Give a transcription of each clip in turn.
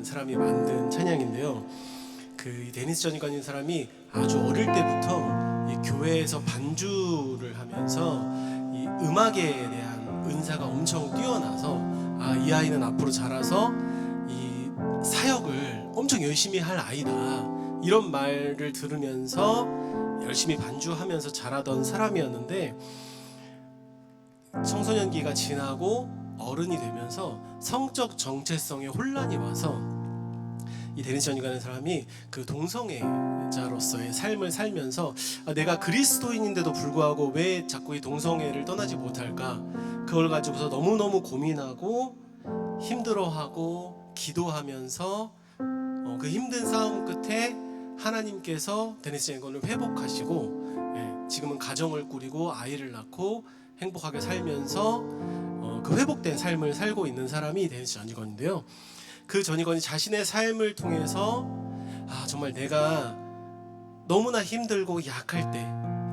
사람이 만든 찬양인데요. 데니스 전이관이라는 사람이 아주 어릴 때부터 이 교회에서 반주를 하면서 이 음악에 대한 은사가 엄청 뛰어나서 이 아이는 앞으로 자라서 이 사역을 엄청 열심히 할 아이다, 이런 말을 들으면서 열심히 반주하면서 자라던 사람이었는데, 청소년기가 지나고 어른이 되면서 성적 정체성에 혼란이 와서 이 데니스 전이관이라는 사람이 그 동성애자로서의 삶을 살면서 내가 그리스도인인데도 불구하고 왜 자꾸 이 동성애를 떠나지 못할까, 그걸 가지고서 너무너무 고민하고 힘들어하고 기도하면서 그 힘든 싸움 끝에 하나님께서 데니스 전이관을 회복하시고 지금은 가정을 꾸리고 아이를 낳고 행복하게 살면서 그 회복된 삶을 살고 있는 사람이 데니스 전이관인데요. 그 전이관이 자신의 삶을 통해서 정말 내가 너무나 힘들고 약할 때,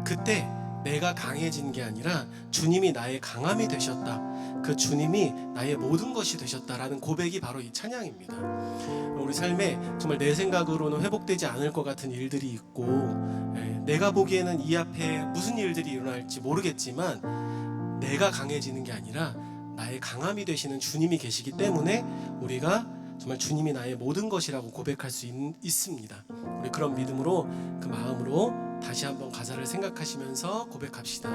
그때 내가 강해진 게 아니라 주님이 나의 강함이 되셨다, 그 주님이 나의 모든 것이 되셨다라는 고백이 바로 이 찬양입니다. 우리 삶에 정말 내 생각으로는 회복되지 않을 것 같은 일들이 있고, 내가 보기에는 이 앞에 무슨 일들이 일어날지 모르겠지만 내가 강해지는 게 아니라 나의 강함이 되시는 주님이 계시기 때문에 우리가 정말 주님이 나의 모든 것이라고 고백할 수 있습니다. 우리 그런 믿음으로, 그 마음으로 다시 한번 가사를 생각하시면서 고백합시다.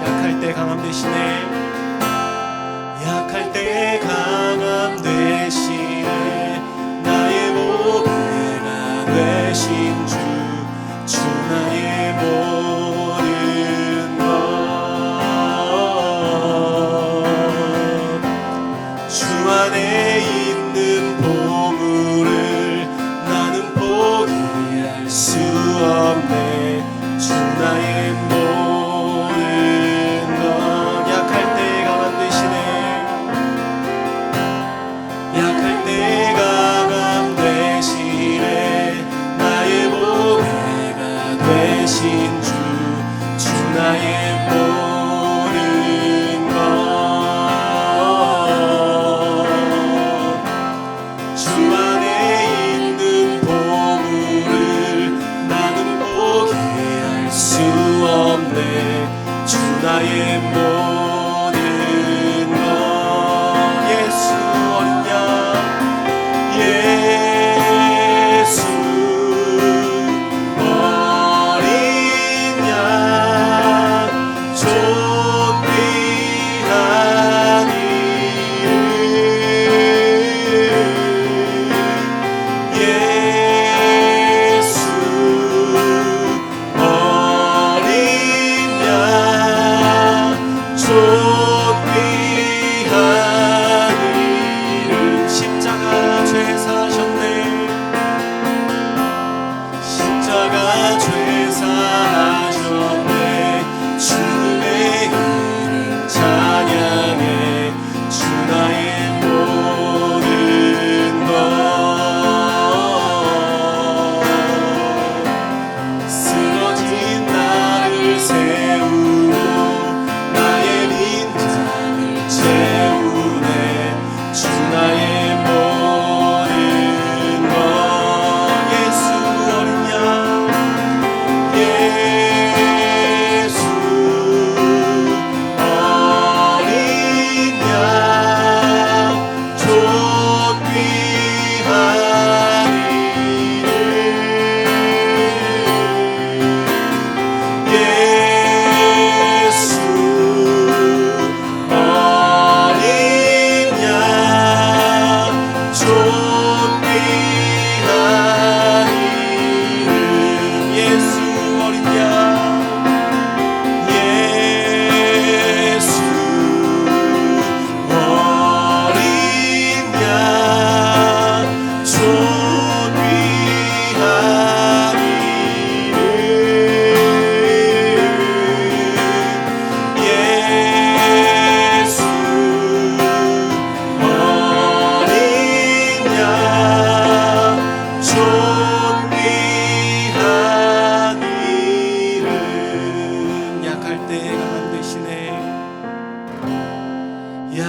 약할 때 강함 되시네, 약할 때 강함 되시네, 나의 보배가 되신 주 나의 모든 것, 주 안에 있는 보물을 나는 포기할 수 없네. 주 나의 모든 것, 약할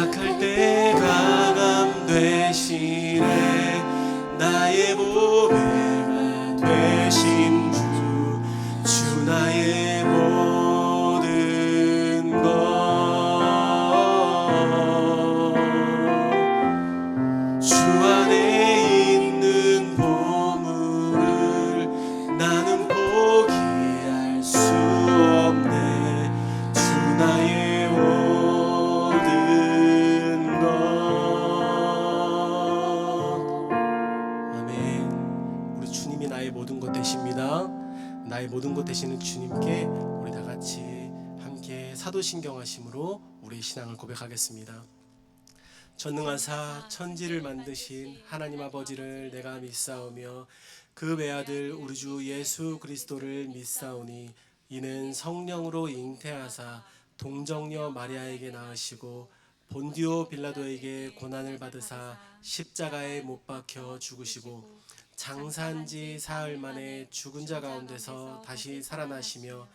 약할 때 강함 되시네. 나의 보배가 되신 주 나의 모든 것. 주 안에 있는 보물을 나는 포기할 수 없네. 주 나의 모든 것. 아멘. 우리 주님이 나의 모든 것 되십니다. 나의 모든 것 되시는 주님께 우리 다 같이 함께 사도신경하심으로 우리의 신앙을 고백하겠습니다. 전능하사 천지를 만드신 하나님 아버지를 내가 믿사오며 그 외아들 우리 주 예수 그리스도를 믿사오니 이는 성령으로 잉태하사 동정녀 마리아에게 낳으시고 본디오 빌라도에게 고난을 받으사 십자가에 못 박혀 죽으시고 장사한 지 사흘 만에 죽은 자 가운데서 다시 살아나시며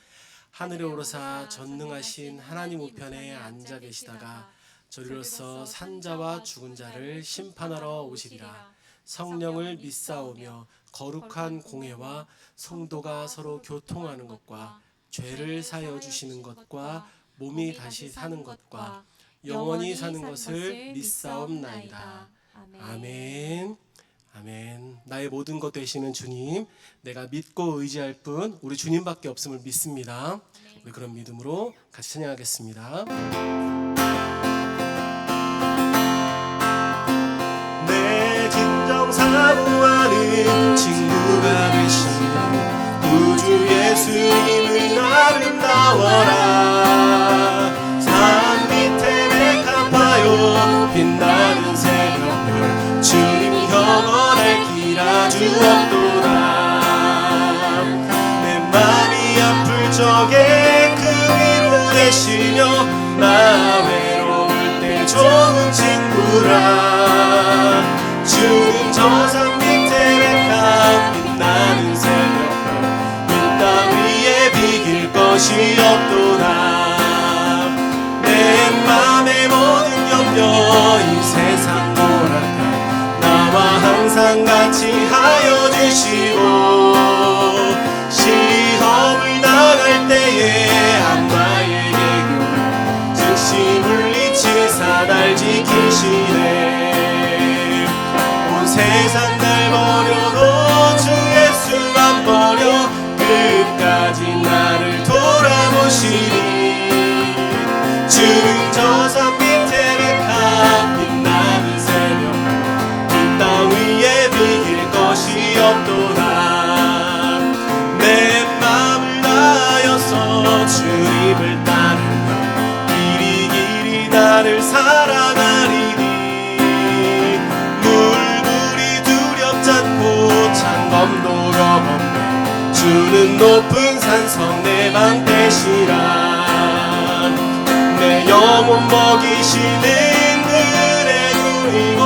하늘에 오르사 전능하신 하나님 우편에 앉아 계시다가 저리로서 산자와 죽은 자를 심판하러 오시리라. 성령을 믿사오며 거룩한 공회와 성도가 서로 교통하는 것과 죄를 사여 주시는 것과 몸이 다시 사는 것과 영원히 사는 것을 믿사옵나이다. 아멘. 아멘. 나의 모든 것 되시는 주님, 내가 믿고 의지할 뿐 우리 주님밖에 없음을 믿습니다. 우리 그런 믿음으로 같이 찬양하겠습니다. 내 진정 사모하는 친구가 되시는 우주 예수님은 아름다워라. 산 밑에 메카파요 빛나는 새벽별 주님 영원할 길 아주 없도다. 내 맘이 아플 적에 그 위로 되시며 나 외로울 때 좋은 친구라. 주는 저 산 밑에 메카 빛나는 새벽별 이 땅 위에 비길 것이 없도다. 내 맘의 모든 염려 이 세상 모락할 나와 항상 같이 하여 주시고 시험을 당할 때에 악마의 계교 즉시 물리치사 날 지키시네. 온 세상 날 버려도 주 예수만 버려 끝까지 나를 돌아보시니. 주는 저 산 밑에 메카 빛나는 새벽 이 땅 위에 비길 것이 없도다. 내 맘을 다하여서 주님을 따르며 길이 길이 나를 사랑하리니. 물불이 두렵지 않고 창검도 겁없네. 주는 높은 산성 내 방 되시라. 내 영혼 먹이시는 은혜 누리고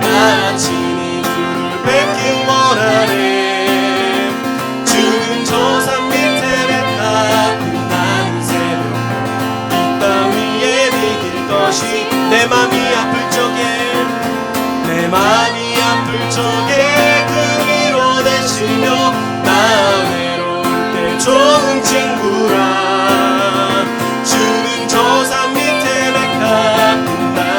나 친히 주를 뵙길 원하네. 주는 저 산 밑에 메카 빛나는 새벽 이 땅 위에 비길 것이. 내 맘이 아플 적에 내 맘이 아플 적에 그 위로 되시며 나 외로울 때 좋은 친구라. 주는 저 산 밑에 메카 빛나는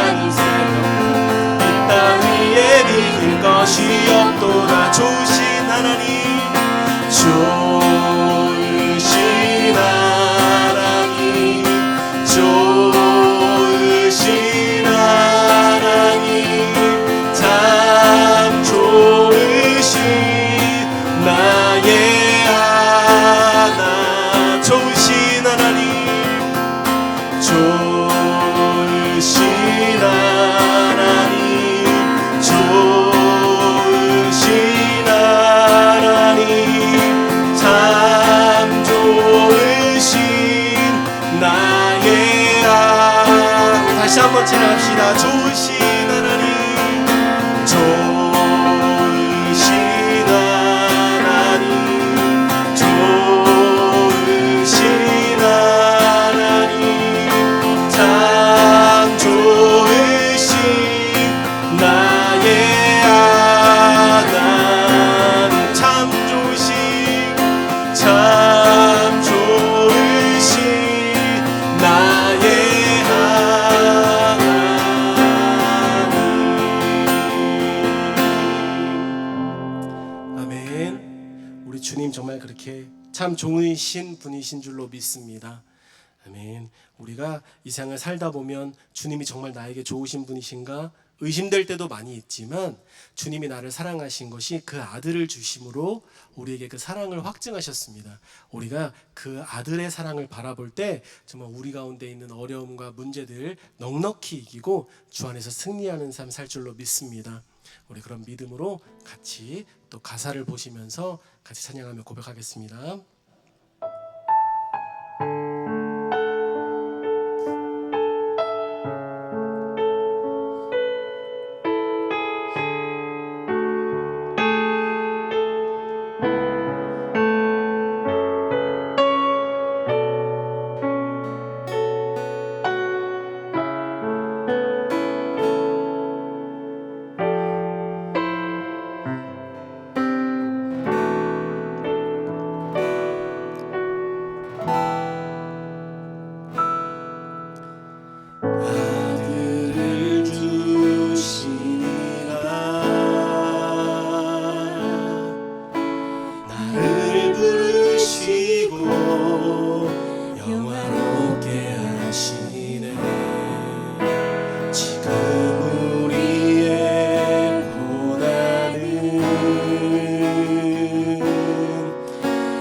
주님 정말 그렇게 참 좋으신 분이신 줄로 믿습니다. 아멘. 우리가 이 세상을 살다 보면 주님이 정말 나에게 좋으신 분이신가 의심될 때도 많이 있지만 주님이 나를 사랑하신 것이 그 아들을 주심으로 우리에게 그 사랑을 확증하셨습니다. 우리가 그 아들의 사랑을 바라볼 때 정말 우리 가운데 있는 어려움과 문제들을 넉넉히 이기고 주 안에서 승리하는 삶 살 줄로 믿습니다. 우리 그런 믿음으로 같이 또 가사를 보시면서 같이 찬양하며 고백하겠습니다. 아들을 주시니라 나를 부르시고 영화롭게 하시네. 지금 우리의 고난은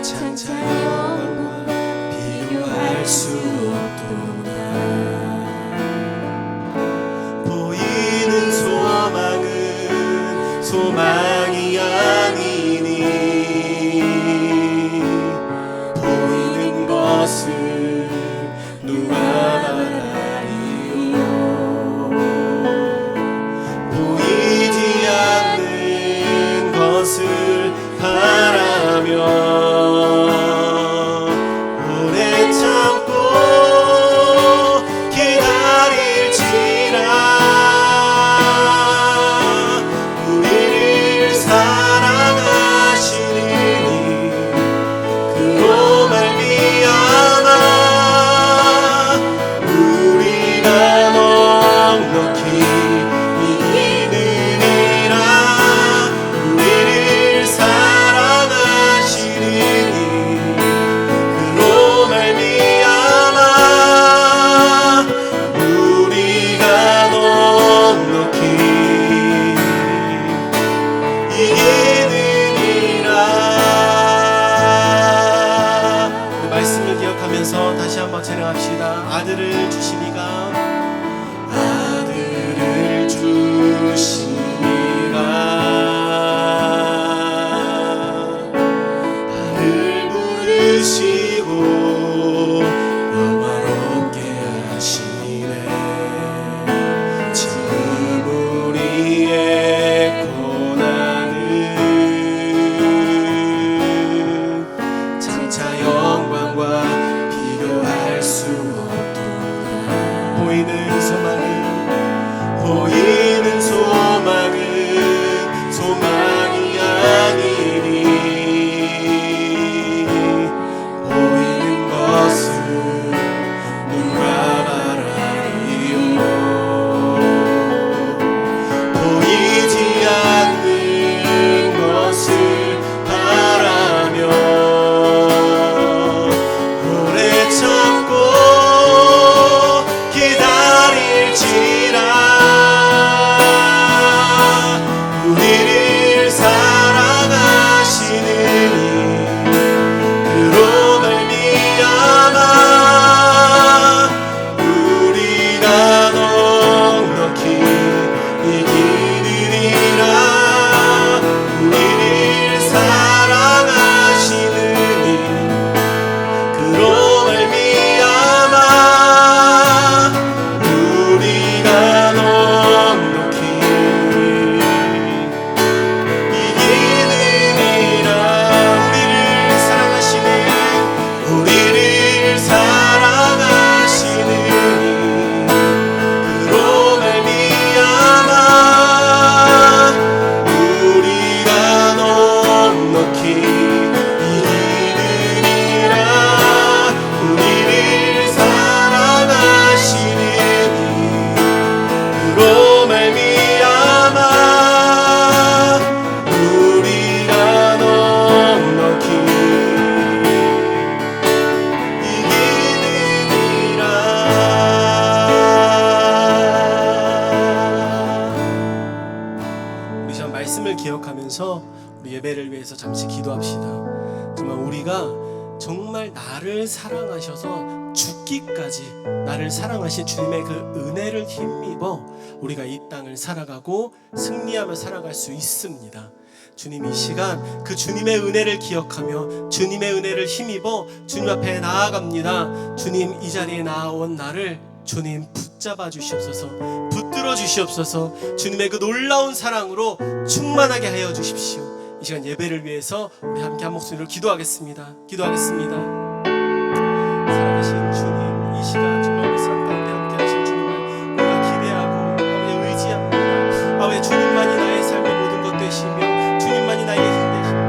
장차 영광과 비교할 수 없도다. 보이는 소망은 소망이 아니니 보이는 것을 누가 말하리요. 보이지 않는 것을 바라며 오래 참고 기다릴지라. 우리를 말씀을 기억하면서 우리 예배를 위해서 잠시 기도합시다. 정말 우리가 정말 나를 사랑하셔서 죽기까지 나를 사랑하신 주님의 그 은혜를 힘입어 우리가 이 땅을 살아가고 승리하며 살아갈 수 있습니다. 주님, 이 시간 그 주님의 은혜를 기억하며 주님의 은혜를 힘입어 주님 앞에 나아갑니다. 주님, 이 자리에 나아온 나를 주님 붙잡아 주시옵소서, 붙들어 주시옵소서. 주님의 그 놀라운 사랑으로 충만하게 하여 주십시오. 이 시간 예배를 위해서 우리 함께 한 목소리로 기도하겠습니다. 살아계신 주님, 이 시간 정말 우리 삶 가운데 함께 하실 주님을 우리가 기대하고 아버지 의지합니다. 아버지, 주님만이 나의 삶의 모든 것 되시며 주님만이 나의 힘 되시며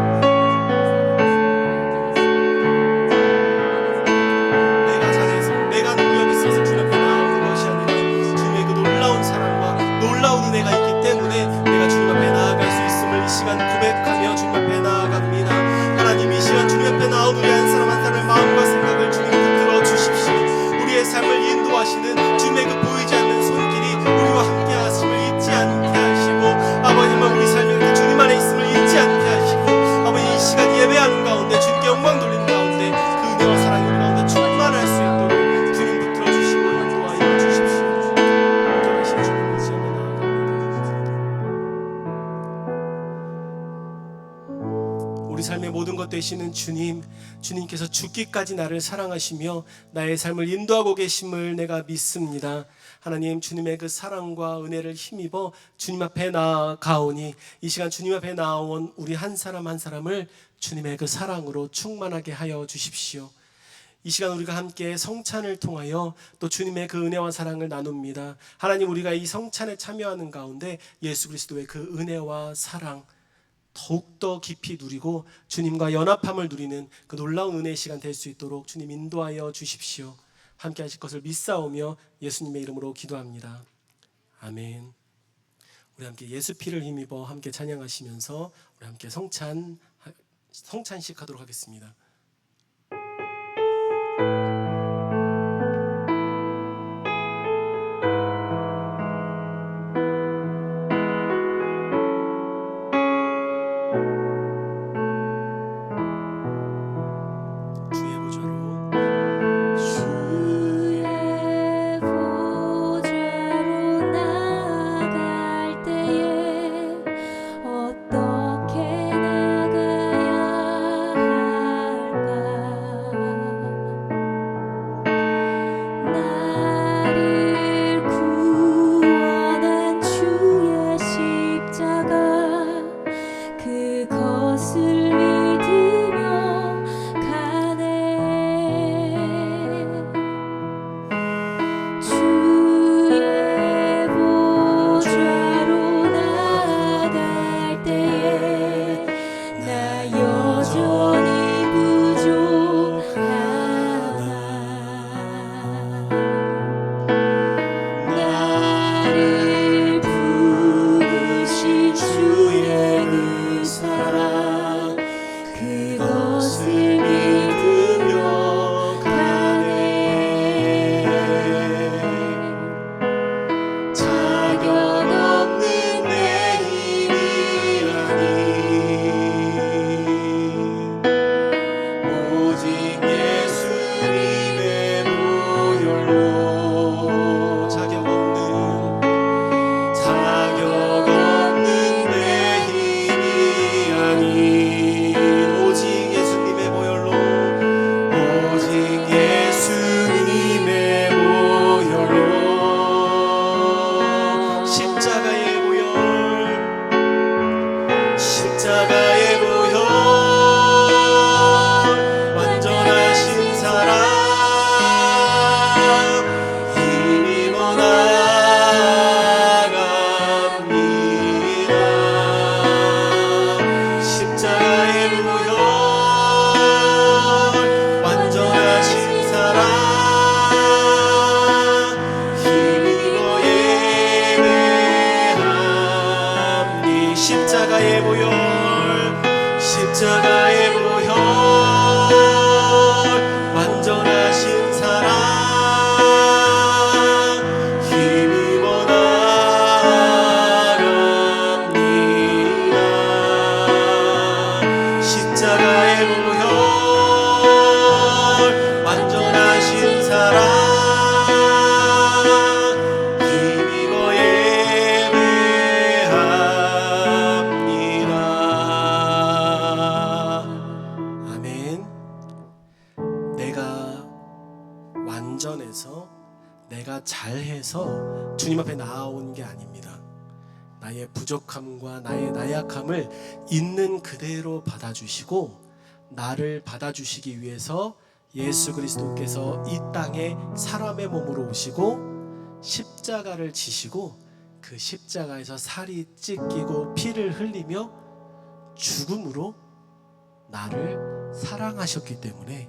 내가 잘해서 내가 능력이 있어서 주님 앞에 나오는 것이 아니라 주님의 그 놀라운 사랑과 놀라운 은혜가 있기 때문에 내가 주님 앞에 나아갈 수 있음을 이 시간 고백하며 주님 앞에 나아갑니다. 하나님, 이 시간 주님 앞에 나온 우리 한 사람 한 사람의 마음과 생각을 주님 붙들어 주십시오. 우리의 삶을 인도하시는 주님의 그 보이지 않는 손길이 우리와 함께 하심을 잊지 않게 하시고, 아버지만 우리 삶에 주님 안에 있음을 잊지 않게 하시고, 아버지, 이 시간 예배하는 가운데 주님께 영광 돌리는 가운데 그 은혜와 사랑이 우리 가운데 충만할 수 있도록 주님 붙들어 주시고 인도하여 주십시오. 온전하신 주님 의지하며 나아갑니다. 우리 삶의 모든 것 되시는 주님, 주님께서 죽기까지 나를 사랑하시며 나의 삶을 인도하고 계심을 내가 믿습니다. 하나님, 주님의 그 사랑과 은혜를 힘입어 주님 앞에 나아가오니 이 시간 주님 앞에 나온 우리 한 사람 한 사람을 주님의 그 사랑으로 충만하게 하여 주십시오. 이 시간 우리가 함께 성찬을 통하여 또 주님의 그 은혜와 사랑을 나눕니다. 하나님, 우리가 이 성찬에 참여하는 가운데 예수 그리스도의 그 은혜와 사랑 더욱더 깊이 누리고 주님과 연합함을 누리는 그 놀라운 은혜의 시간 될 수 있도록 주님 인도하여 주십시오. 함께 하실 것을 믿사오며 예수님의 이름으로 기도합니다. 아멘. 우리 함께 예수 피를 힘입어 함께 찬양하시면서 우리 함께 성찬식 하도록 하겠습니다. 십자가의 보혈 완전하신 사랑 힘입어 나갑니다. 나의 부족함과 나의 나약함을 있는 그대로 받아주시고 나를 받아주시기 위해서 예수 그리스도께서 이 땅에 사람의 몸으로 오시고 십자가를 지시고 그 십자가에서 살이 찢기고 피를 흘리며 죽음으로 나를 사랑하셨기 때문에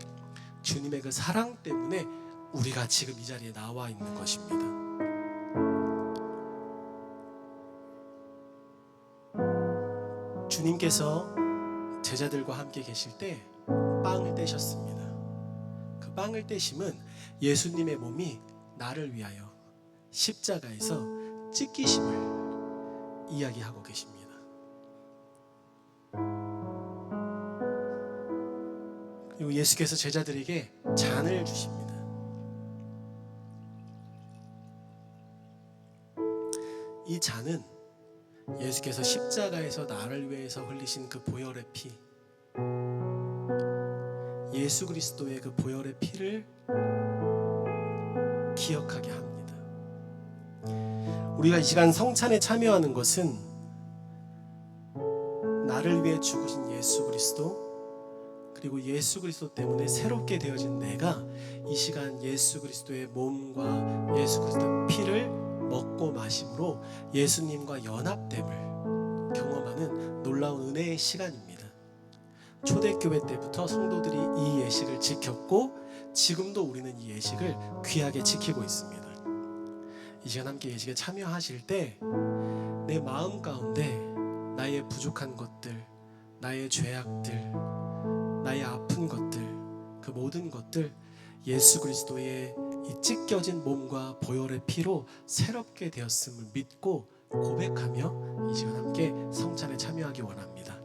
주님의 그 사랑 때문에 우리가 지금 이 자리에 나와 있는 것입니다. 주님께서 제자들과 함께 계실 때 빵을 떼셨습니다. 그 빵을 떼심은 예수님의 몸이 나를 위하여 십자가에서 찢기심을 이야기하고 계십니다. 그리고 예수께서 제자들에게 잔을 주십니다. 이 잔은 예수께서 십자가에서 나를 위해서 흘리신 그 보혈의 피, 예수 그리스도의 그 보혈의 피를 기억하게 합니다. 우리가 이 시간 성찬에 참여하는 것은 나를 위해 죽으신 예수 그리스도, 그리고 예수 그리스도 때문에 새롭게 되어진 내가 이 시간 예수 그리스도의 몸과 예수 그리스도의 피를 먹고 마심으로 예수님과 연합됨을 경험하는 놀라운 은혜의 시간입니다. 초대교회 때부터 성도들이 이 예식을 지켰고 지금도 우리는 이 예식을 귀하게 지키고 있습니다. 이 시간 함께 예식에 참여하실 때 내 마음 가운데 나의 부족한 것들, 나의 죄악들, 나의 아픈 것들, 그 모든 것들 예수 그리스도의 이 찢겨진 몸과 보혈의 피로 새롭게 되었음을 믿고 고백하며 이 시간 함께 성찬에 참여하기 원합니다.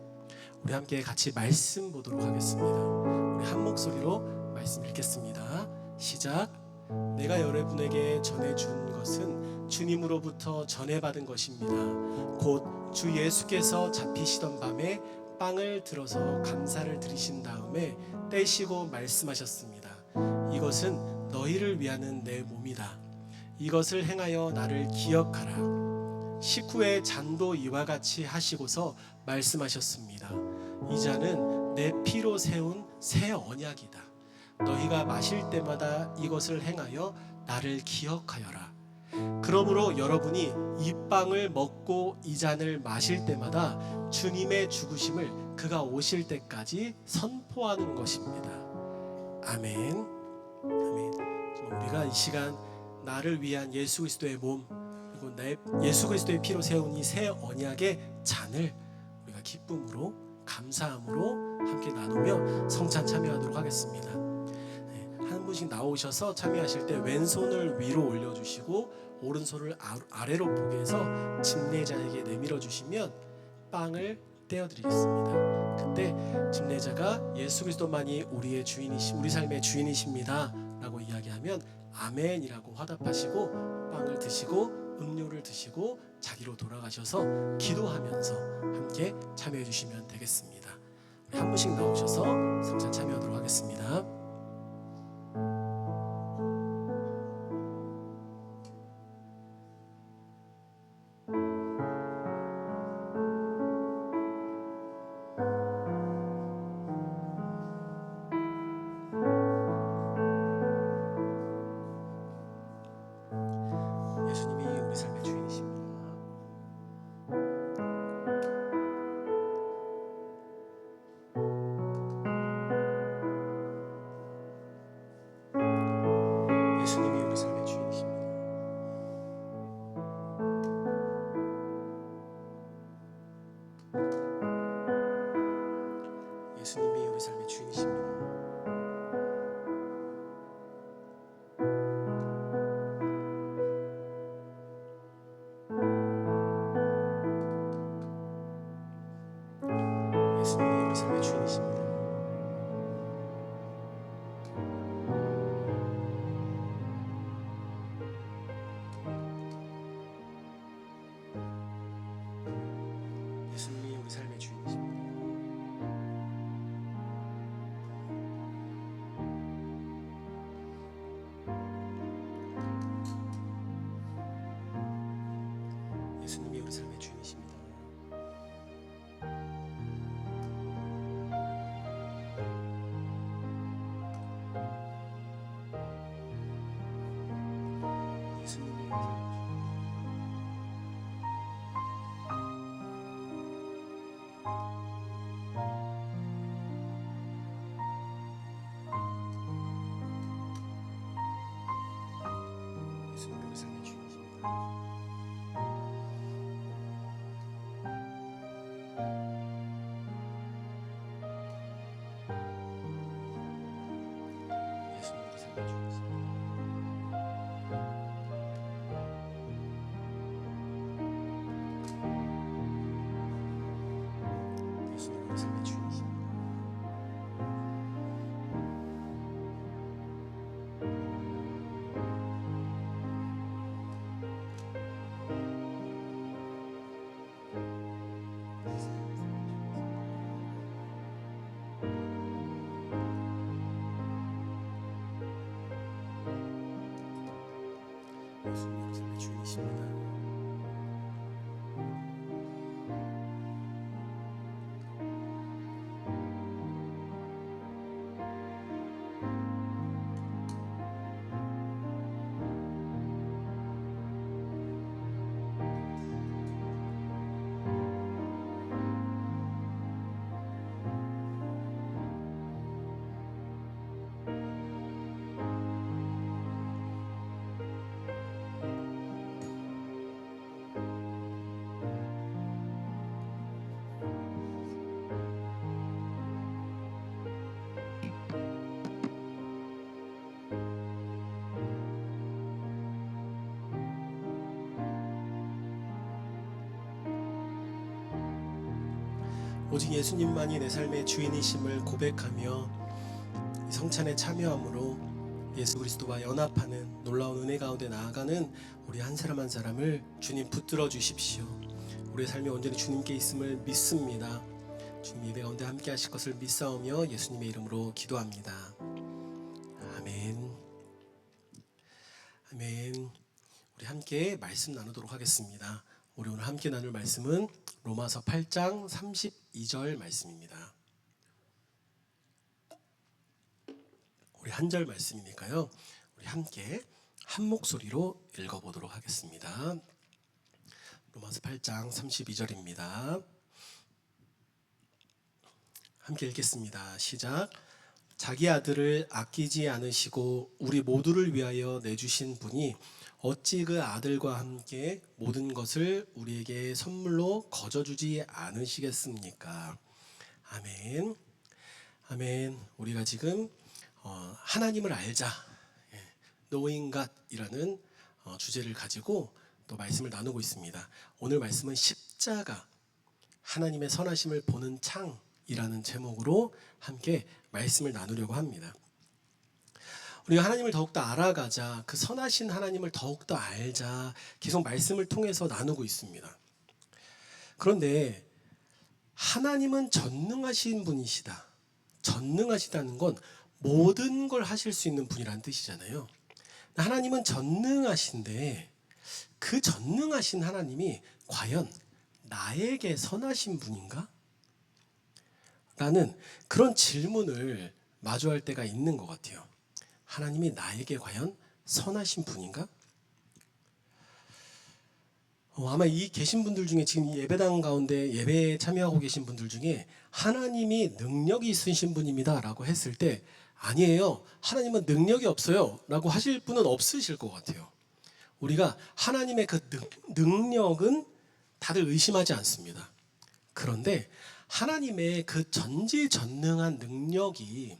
우리 함께 같이 말씀 보도록 하겠습니다. 우리 한 목소리로 말씀 읽겠습니다. 시작. 내가 여러분에게 전해준 것은 주님으로부터 전해받은 것입니다. 곧 주 예수께서 잡히시던 밤에 빵을 들어서 감사를 드리신 다음에 떼시고 말씀하셨습니다. 이것은 너희를 위하는 내 몸이다. 이것을 행하여 나를 기억하라. 식후에 잔도 이와 같이 하시고서 말씀하셨습니다. 이 잔은 내 피로 세운 새 언약이다. 너희가 마실 때마다 이것을 행하여 나를 기억하여라. 그러므로 여러분이 이 빵을 먹고 이 잔을 마실 때마다 주님의 죽으심을 그가 오실 때까지 선포하는 것입니다. 아멘. 아멘. 우리가 이 시간 나를 위한 예수 그리스도의 몸, 그리고 예수 그리스도의 피로 세운 이 새 언약의 잔을 우리가 기쁨으로 감사함으로 함께 나누며 성찬 참여하도록 하겠습니다. 한 분씩 나오셔서 참여하실 때 왼손을 위로 올려주시고 오른손을 아래로 포개해서 집례자에게 내밀어 주시면 빵을 떼어드리겠습니다. 그때 집례자가 예수 그리스도만이 우리의 주인이시, 우리 삶의 주인이십니다 라고 이야기하면 아멘이라고 화답하시고 빵을 드시고 음료를 드시고 자기로 돌아가셔서 기도하면서 함께 참여해 주시면 되겠습니다. 한 분씩 나오셔서 성찬 참여하도록 하겠습니다. 예수님이 우리 삶의 주인이십니다. 예수님이 우리 삶의 주인이십니다. 예수님이 우리 삶의 주인이십니다. 예수님이 우리 삶의 주인이십니다. 예수님이 우리 삶의 주인이십니다. 예수님이 우리 삶의 주인이십니다. 예수님 우리 삶의 주인이십니다. 예수님 우리 삶의 주인이십니다. 예수님 우리 삶의 주인이십니다. 예수님 우리 삶의 주인이십니다. 오직 예수님만이 내 삶의 주인이심을 고백하며 이 성찬에 참여함으로 예수 그리스도와 연합하는 놀라운 은혜 가운데 나아가는 우리 한 사람 한 사람을 주님 붙들어 주십시오. 우리의 삶이 온전히 주님께 있음을 믿습니다. 주님 예배 가운데 함께 하실 것을 믿사오며 예수님의 이름으로 기도합니다. 아멘. 아멘. 우리 함께 말씀 나누도록 하겠습니다. 우리 오늘 함께 나눌 말씀은 로마서 8장 32절 말씀입니다. 우리 한 절 말씀이니까요. 우리 함께 한 목소리로 읽어보도록 하겠습니다. 로마서 8장 32절입니다. 함께 읽겠습니다. 시작. 자기 아들을 아끼지 않으시고 우리 모두를 위하여 내주신 분이 어찌 그 아들과 함께 모든 것을 우리에게 선물로 거저주지 않으시겠습니까? 아멘. 아멘. 우리가 지금 하나님을 알자, Knowing God이라는 주제를 가지고 또 말씀을 나누고 있습니다. 오늘 말씀은 십자가, 하나님의 선하심을 보는 창이라는 제목으로 함께 말씀을 나누려고 합니다. 우리가 하나님을 더욱더 알아가자, 그 선하신 하나님을 더욱더 알자 계속 말씀을 통해서 나누고 있습니다. 그런데 하나님은 전능하신 분이시다. 전능하시다는 건 모든 걸 하실 수 있는 분이라는 뜻이잖아요. 하나님은 전능하신데 그 전능하신 하나님이 과연 나에게 선하신 분인가? 라는 그런 질문을 마주할 때가 있는 것 같아요. 하나님이 나에게 과연 선하신 분인가? 아마 이 계신 분들 중에 지금 예배당 가운데 예배에 참여하고 계신 분들 중에 하나님이 능력이 있으신 분입니다 라고 했을 때 아니에요, 하나님은 능력이 없어요 라고 하실 분은 없으실 것 같아요. 우리가 하나님의 그 능력은 다들 의심하지 않습니다. 그런데 하나님의 그 전지전능한 능력이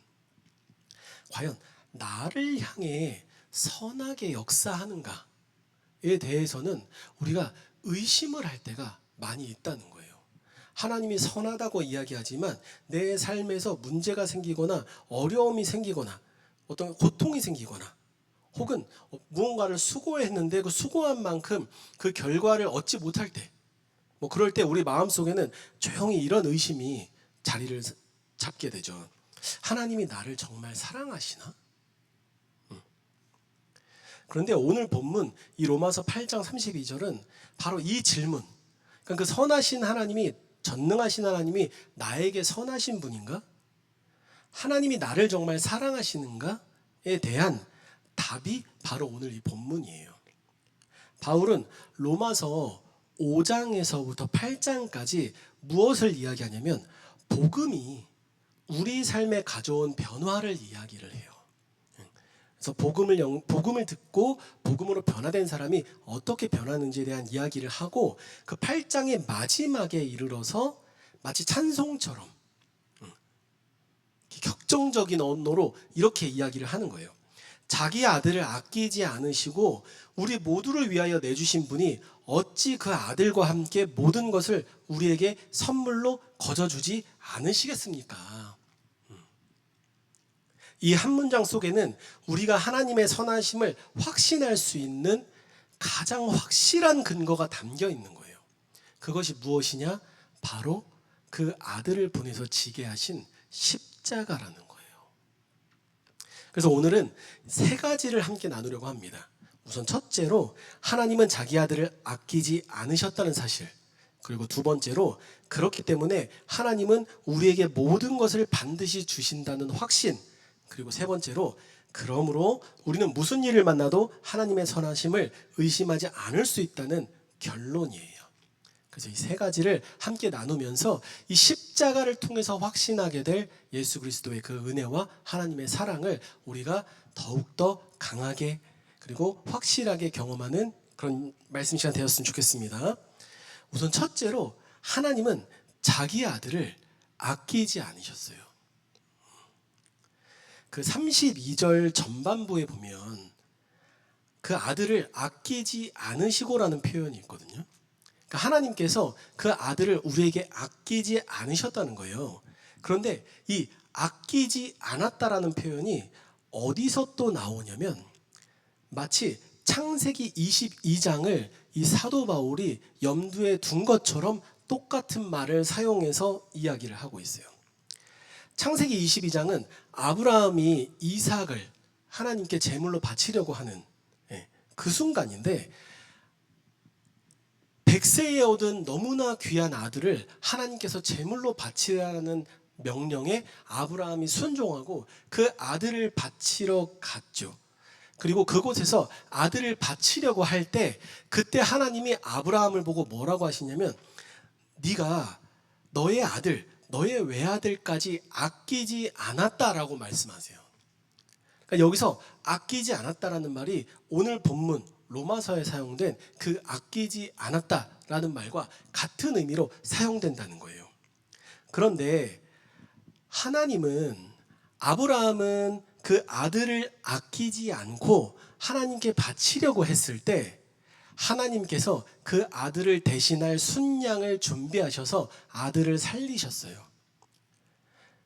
과연 나를 향해 선하게 역사하는가에 대해서는 우리가 의심을 할 때가 많이 있다는 거예요. 하나님이 선하다고 이야기하지만 내 삶에서 문제가 생기거나 어려움이 생기거나 어떤 고통이 생기거나 혹은 무언가를 수고했는데 그 수고한 만큼 그 결과를 얻지 못할 때, 그럴 때 우리 마음속에는 조용히 이런 의심이 자리를 잡게 되죠. 하나님이 나를 정말 사랑하시나? 그런데 오늘 본문 이 로마서 8장 32절은 바로 이 질문, 그러니까 그 선하신 하나님이, 전능하신 하나님이 나에게 선하신 분인가? 하나님이 나를 정말 사랑하시는가에 대한 답이 바로 오늘 이 본문이에요. 바울은 로마서 5장에서부터 8장까지 무엇을 이야기하냐면 복음이 우리 삶에 가져온 변화를 이야기를 해요. 그래서 복음을 듣고 복음으로 변화된 사람이 어떻게 변하는지에 대한 이야기를 하고 그 8장의 마지막에 이르러서 마치 찬송처럼 격정적인 언어로 이렇게 이야기를 하는 거예요. 자기 아들을 아끼지 않으시고 우리 모두를 위하여 내주신 분이 어찌 그 아들과 함께 모든 것을 우리에게 선물로 거저주지 않으시겠습니까? 이 한 문장 속에는 우리가 하나님의 선하심을 확신할 수 있는 가장 확실한 근거가 담겨 있는 거예요. 그것이 무엇이냐? 바로 그 아들을 보내서 지게 하신 십자가라는 거예요. 그래서 오늘은 세 가지를 함께 나누려고 합니다. 우선 첫째로 하나님은 자기 아들을 아끼지 않으셨다는 사실, 그리고 두 번째로 그렇기 때문에 하나님은 우리에게 모든 것을 반드시 주신다는 확신, 그리고 세 번째로 그러므로 우리는 무슨 일을 만나도 하나님의 선하심을 의심하지 않을 수 있다는 결론이에요. 그래서 이 세 가지를 함께 나누면서 이 십자가를 통해서 확신하게 될 예수 그리스도의 그 은혜와 하나님의 사랑을 우리가 더욱더 강하게 그리고 확실하게 경험하는 그런 말씀 시간 되었으면 좋겠습니다. 우선 첫째로 하나님은 자기 아들을 아끼지 않으셨어요. 그 32절 전반부에 보면 그 아들을 아끼지 않으시고라는 표현이 있거든요. 그러니까 하나님께서 그 아들을 우리에게 아끼지 않으셨다는 거예요. 그런데 이 아끼지 않았다라는 표현이 어디서 또 나오냐면 마치 창세기 22장을 이 사도 바울이 염두에 둔 것처럼 똑같은 말을 사용해서 이야기를 하고 있어요. 창세기 22장은 아브라함이 이삭을 하나님께 제물로 바치려고 하는 그 순간인데 100세에 얻은 너무나 귀한 아들을 하나님께서 제물로 바치라는 명령에 아브라함이 순종하고 그 아들을 바치러 갔죠. 그리고 그곳에서 아들을 바치려고 할 때 그때 하나님이 아브라함을 보고 뭐라고 하시냐면 네가 너의 아들, 너의 외아들까지 아끼지 않았다라고 말씀하세요. 그러니까 여기서 아끼지 않았다라는 말이 오늘 본문 로마서에 사용된 그 아끼지 않았다라는 말과 같은 의미로 사용된다는 거예요. 그런데 아브라함은 그 아들을 아끼지 않고 하나님께 바치려고 했을 때 하나님께서 그 아들을 대신할 순양을 준비하셔서 아들을 살리셨어요.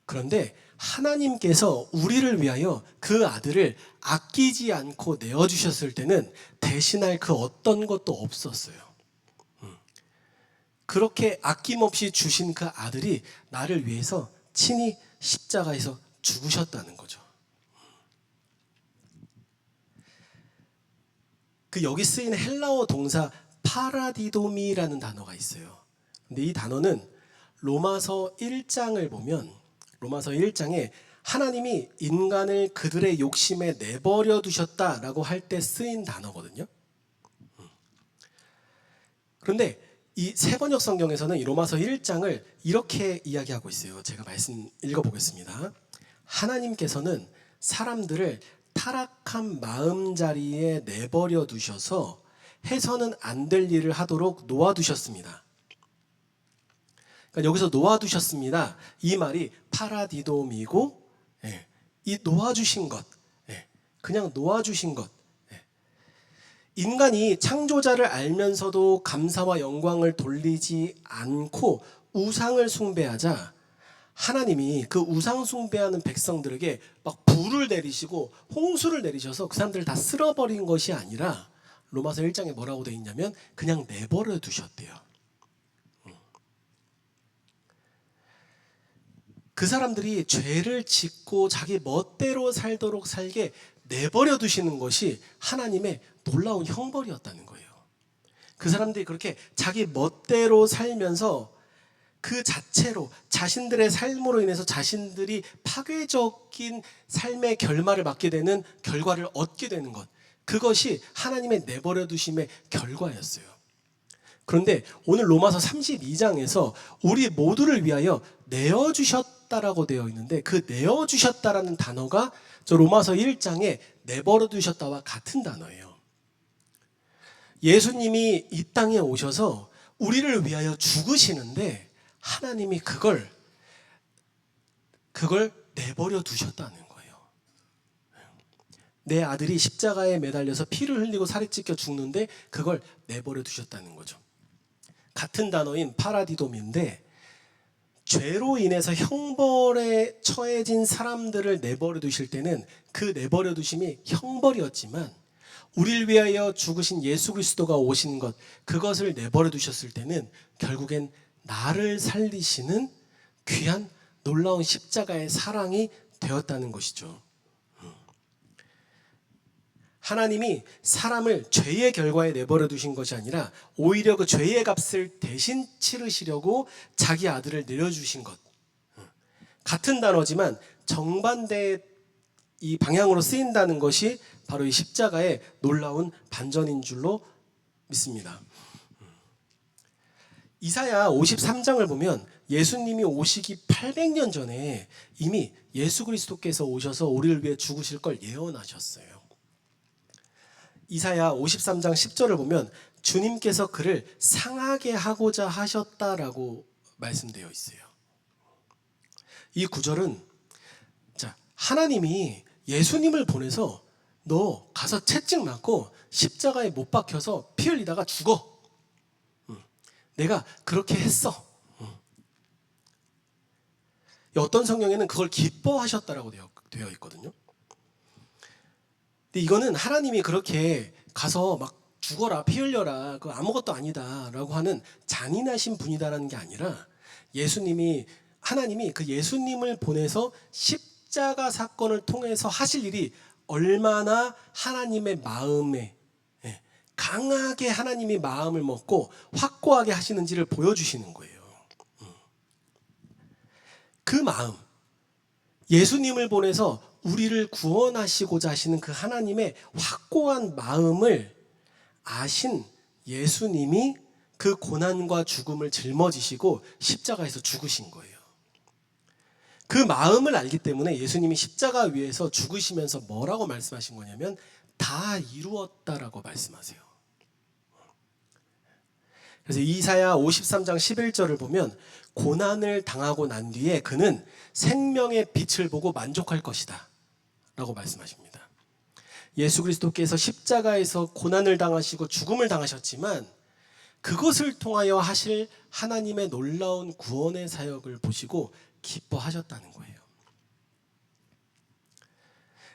그런데 하나님께서 우리를 위하여 그 아들을 아끼지 않고 내어주셨을 때는 대신할 그 어떤 것도 없었어요. 그렇게 아낌없이 주신 그 아들이 나를 위해서 친히 십자가에서 죽으셨다는 거죠. 그 여기 쓰인 헬라어 동사 파라디도미라는 단어가 있어요. 근데 이 단어는 로마서 1장을 보면 로마서 1장에 하나님이 인간을 그들의 욕심에 내버려 두셨다라고 할 때 쓰인 단어거든요. 그런데 이 세번역 성경에서는 이 로마서 1장을 이렇게 이야기하고 있어요. 제가 말씀 읽어보겠습니다. 하나님께서는 사람들을 타락한 마음자리에 내버려 두셔서 해서는 안 될 일을 하도록 놓아두셨습니다. 그러니까 여기서 놓아두셨습니다. 이 말이 파라디돔이고 이 놓아주신 것, 그냥 놓아주신 것. 인간이 창조자를 알면서도 감사와 영광을 돌리지 않고 우상을 숭배하자 하나님이 그 우상 숭배하는 백성들에게 막 불을 내리시고 홍수를 내리셔서 그 사람들을 다 쓸어버린 것이 아니라 로마서 1장에 뭐라고 되어 있냐면 그냥 내버려 두셨대요. 그 사람들이 죄를 짓고 자기 멋대로 살도록 살게 내버려 두시는 것이 하나님의 놀라운 형벌이었다는 거예요. 그 사람들이 그렇게 자기 멋대로 살면서 그 자체로 자신들의 삶으로 인해서 자신들이 파괴적인 삶의 결말을 맞게 되는 결과를 얻게 되는 것, 그것이 하나님의 내버려 두심의 결과였어요. 그런데 오늘 로마서 32장에서 우리 모두를 위하여 내어주셨다라고 되어 있는데, 그 내어주셨다라는 단어가 저 로마서 1장에 내버려 두셨다와 같은 단어예요. 예수님이 이 땅에 오셔서 우리를 위하여 죽으시는데 하나님이 그걸 내버려 두셨다는 거예요. 내 아들이 십자가에 매달려서 피를 흘리고 살이 찢겨 죽는데 그걸 내버려 두셨다는 거죠. 같은 단어인 파라디돔인데, 죄로 인해서 형벌에 처해진 사람들을 내버려 두실 때는 그 내버려 두심이 형벌이었지만, 우리를 위하여 죽으신 예수 그리스도가 오신 것, 그것을 내버려 두셨을 때는 결국엔 나를 살리시는 귀한 놀라운 십자가의 사랑이 되었다는 것이죠. 하나님이 사람을 죄의 결과에 내버려 두신 것이 아니라 오히려 그 죄의 값을 대신 치르시려고 자기 아들을 내려주신 것. 같은 단어지만 정반대의 이 방향으로 쓰인다는 것이 바로 이 십자가의 놀라운 반전인 줄로 믿습니다. 이사야 53장을 보면 예수님이 오시기 800년 전에 이미 예수 그리스도께서 오셔서 우리를 위해 죽으실 걸 예언하셨어요. 이사야 53장 10절을 보면 주님께서 그를 상하게 하고자 하셨다라고 말씀되어 있어요. 이 구절은 하나님이 예수님을 보내서 너 가서 채찍 맞고 십자가에 못 박혀서 피 흘리다가 죽어. 내가 그렇게 했어. 어떤 성경에는 그걸 기뻐하셨다라고 되어 있거든요. 근데 이거는 하나님이 그렇게 가서 막 죽어라, 피 흘려라, 그거 아무것도 아니다라고 하는 잔인하신 분이다라는 게 아니라, 하나님이 그 예수님을 보내서 십자가 사건을 통해서 하실 일이 얼마나 하나님의 마음에 강하게 하나님이 마음을 먹고 확고하게 하시는지를 보여주시는 거예요. 그 마음, 예수님을 보내서 우리를 구원하시고자 하시는 그 하나님의 확고한 마음을 아신 예수님이 그 고난과 죽음을 짊어지시고 십자가에서 죽으신 거예요. 그 마음을 알기 때문에 예수님이 십자가 위에서 죽으시면서 뭐라고 말씀하신 거냐면 다 이루었다라고 말씀하세요. 그래서 이사야 53장 11절을 보면 고난을 당하고 난 뒤에 그는 생명의 빛을 보고 만족할 것이다 라고 말씀하십니다. 예수 그리스도께서 십자가에서 고난을 당하시고 죽음을 당하셨지만 그것을 통하여 하실 하나님의 놀라운 구원의 사역을 보시고 기뻐하셨다는 거예요.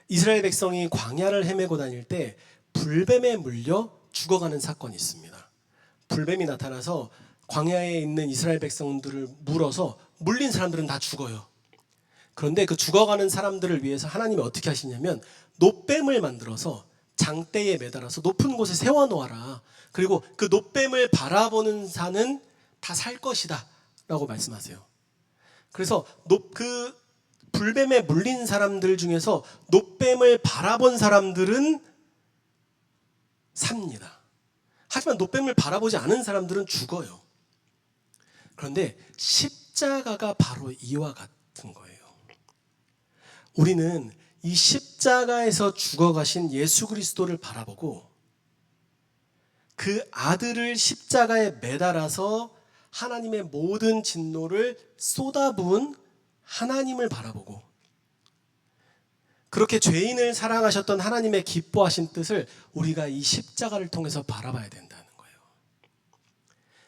이스라엘 백성이 광야를 헤매고 다닐 때 불뱀에 물려 죽어가는 사건이 있습니다. 불뱀이 나타나서 광야에 있는 이스라엘 백성들을 물어서 물린 사람들은 다 죽어요. 그런데 그 죽어가는 사람들을 위해서 하나님이 어떻게 하시냐면 놋뱀을 만들어서 장대에 매달아서 높은 곳에 세워놓아라. 그리고 그 놋뱀을 바라보는 자는 다 살 것이다 라고 말씀하세요. 그래서 그 불뱀에 물린 사람들 중에서 놋뱀을 바라본 사람들은 삽니다. 하지만 놋뱀을 바라보지 않은 사람들은 죽어요. 그런데 십자가가 바로 이와 같은 거예요. 우리는 이 십자가에서 죽어가신 예수 그리스도를 바라보고 그 아들을 십자가에 매달아서 하나님의 모든 진노를 쏟아부은 하나님을 바라보고, 그렇게 죄인을 사랑하셨던 하나님의 기뻐하신 뜻을 우리가 이 십자가를 통해서 바라봐야 된다는 거예요.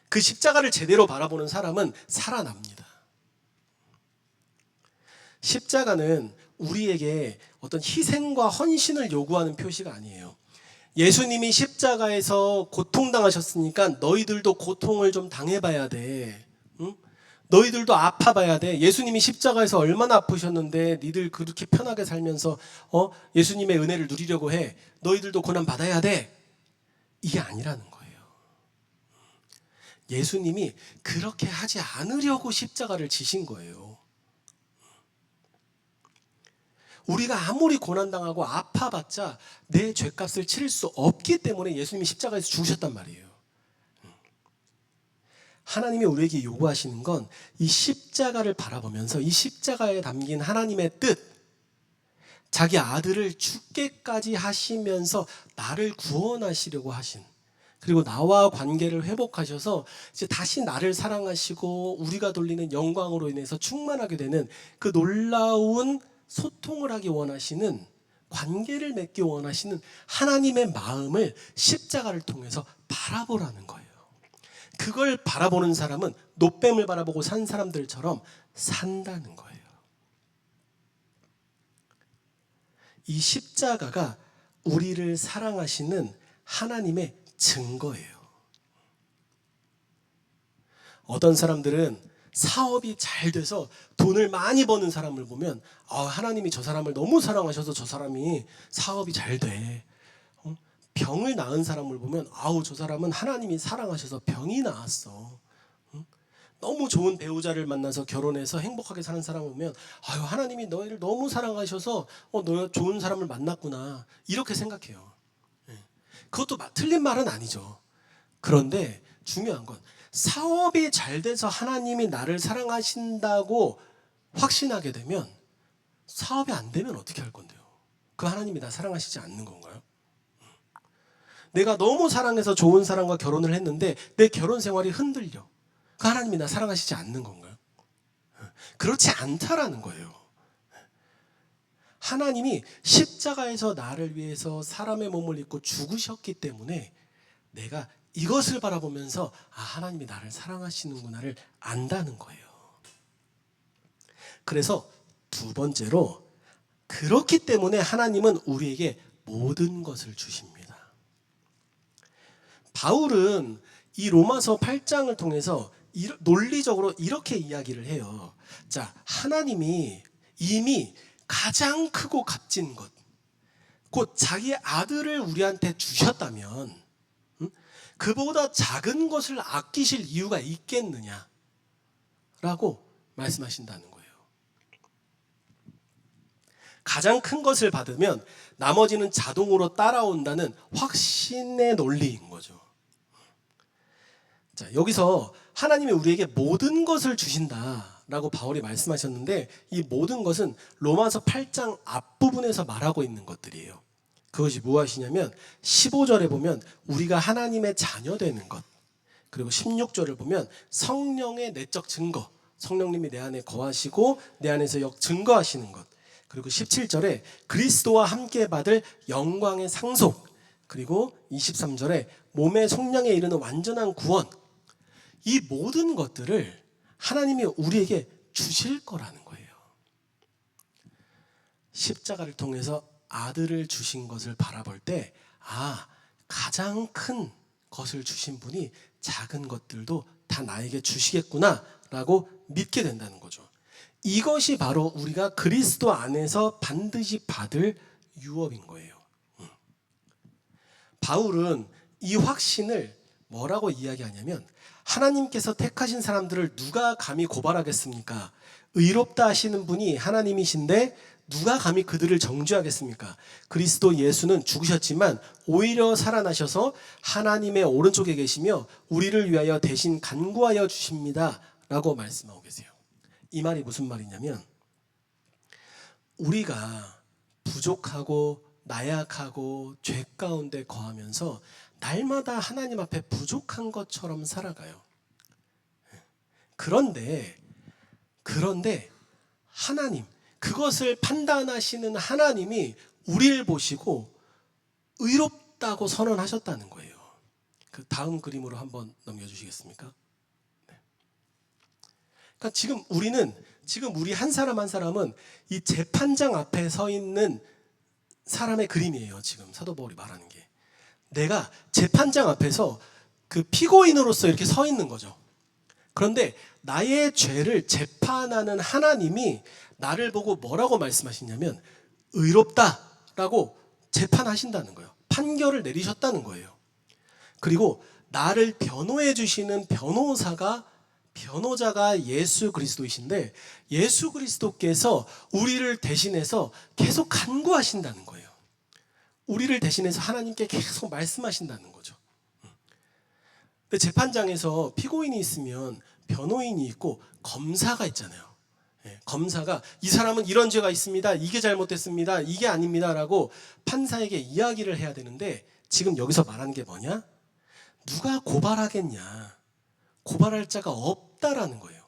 그 십자가를 제대로 바라보는 사람은 살아납니다. 십자가는 우리에게 어떤 희생과 헌신을 요구하는 표시가 아니에요. 예수님이 십자가에서 고통당하셨으니까 너희들도 고통을 좀 당해봐야 돼. 응? 너희들도 아파봐야 돼. 예수님이 십자가에서 얼마나 아프셨는데 니들 그렇게 편하게 살면서 예수님의 은혜를 누리려고 해. 너희들도 고난 받아야 돼. 이게 아니라는 거예요. 예수님이 그렇게 하지 않으려고 십자가를 지신 거예요. 우리가 아무리 고난당하고 아파봤자 내 죄값을 치를 수 없기 때문에 예수님이 십자가에서 죽으셨단 말이에요. 하나님이 우리에게 요구하시는 건 이 십자가를 바라보면서 이 십자가에 담긴 하나님의 뜻, 자기 아들을 죽게까지 하시면서 나를 구원하시려고 하신, 그리고 나와 관계를 회복하셔서 이제 다시 나를 사랑하시고 우리가 돌리는 영광으로 인해서 충만하게 되는 그 놀라운 소통을 하기 원하시는, 관계를 맺기 원하시는 하나님의 마음을 십자가를 통해서 바라보라는 거예요. 그걸 바라보는 사람은 노뱀을 바라보고 산 사람들처럼 산다는 거예요. 이 십자가가 우리를 사랑하시는 하나님의 증거예요. 어떤 사람들은 사업이 잘 돼서 돈을 많이 버는 사람을 보면 하나님이 저 사람을 너무 사랑하셔서 저 사람이 사업이 잘 돼. 병을 낳은 사람을 보면 저 사람은 하나님이 사랑하셔서 병이 나았어. 너무 좋은 배우자를 만나서 결혼해서 행복하게 사는 사람을 보면 하나님이 너희를 너무 사랑하셔서 너 좋은 사람을 만났구나, 이렇게 생각해요. 그것도 틀린 말은 아니죠. 그런데 중요한 건 사업이 잘 돼서 하나님이 나를 사랑하신다고 확신하게 되면 사업이 안 되면 어떻게 할 건데요? 그 하나님이 나 사랑하시지 않는 건가요? 내가 너무 사랑해서 좋은 사람과 결혼을 했는데 내 결혼 생활이 흔들려. 그 하나님이 나 사랑하시지 않는 건가요? 그렇지 않다라는 거예요. 하나님이 십자가에서 나를 위해서 사람의 몸을 입고 죽으셨기 때문에 내가 이것을 바라보면서 하나님이 나를 사랑하시는구나를 안다는 거예요. 그래서 두 번째로, 그렇기 때문에 하나님은 우리에게 모든 것을 주십니다. 바울은 이 로마서 8장을 통해서 논리적으로 이렇게 이야기를 해요. 자, 하나님이 이미 가장 크고 값진 것, 곧 자기의 아들을 우리한테 주셨다면 그보다 작은 것을 아끼실 이유가 있겠느냐라고 말씀하신다는 거예요. 가장 큰 것을 받으면 나머지는 자동으로 따라온다는 확신의 논리인 거죠. 자, 여기서 하나님이 우리에게 모든 것을 주신다라고 바울이 말씀하셨는데, 이 모든 것은 로마서 8장 앞부분에서 말하고 있는 것들이에요. 그것이 무엇이냐면 15절에 보면 우리가 하나님의 자녀 되는 것, 그리고 16절을 보면 성령의 내적 증거, 성령님이 내 안에 거하시고 내 안에서 증거하시는 것, 그리고 17절에 그리스도와 함께 받을 영광의 상속, 그리고 23절에 몸의 속량에 이르는 완전한 구원, 이 모든 것들을 하나님이 우리에게 주실 거라는 거예요. 십자가를 통해서 아들을 주신 것을 바라볼 때 가장 큰 것을 주신 분이 작은 것들도 다 나에게 주시겠구나 라고 믿게 된다는 거죠. 이것이 바로 우리가 그리스도 안에서 반드시 받을 유업인 거예요. 바울은 이 확신을 뭐라고 이야기하냐면, 하나님께서 택하신 사람들을 누가 감히 고발하겠습니까? 의롭다 하시는 분이 하나님이신데 누가 감히 그들을 정죄하겠습니까? 그리스도 예수는 죽으셨지만 오히려 살아나셔서 하나님의 오른쪽에 계시며 우리를 위하여 대신 간구하여 주십니다 라고 말씀하고 계세요. 이 말이 무슨 말이냐면, 우리가 부족하고 나약하고 죄 가운데 거하면서 날마다 하나님 앞에 부족한 것처럼 살아가요. 그런데 하나님, 그것을 판단하시는 하나님이 우리를 보시고 의롭다고 선언하셨다는 거예요. 그 다음 그림으로 한번 넘겨주시겠습니까? 그러니까 지금 우리 한 사람 한 사람은 이 재판장 앞에 서 있는 사람의 그림이에요. 지금 사도 바울이 말하는 게, 내가 재판장 앞에서 그 피고인으로서 이렇게 서 있는 거죠. 그런데 나의 죄를 재판하는 하나님이 나를 보고 뭐라고 말씀하시냐면 의롭다라고 재판하신다는 거예요. 판결을 내리셨다는 거예요. 그리고 나를 변호해 주시는 변호자가 예수 그리스도이신데, 예수 그리스도께서 우리를 대신해서 계속 간구하신다는 거예요. 우리를 대신해서 하나님께 계속 말씀하신다는 거죠. 근데 재판장에서 피고인이 있으면 변호인이 있고 검사가 있잖아요. 검사가 이 사람은 이런 죄가 있습니다. 이게 잘못됐습니다. 이게 아닙니다라고 판사에게 이야기를 해야 되는데 지금 여기서 말하는 게 뭐냐? 누가 고발하겠냐? 고발할 자가 없다라는 거예요.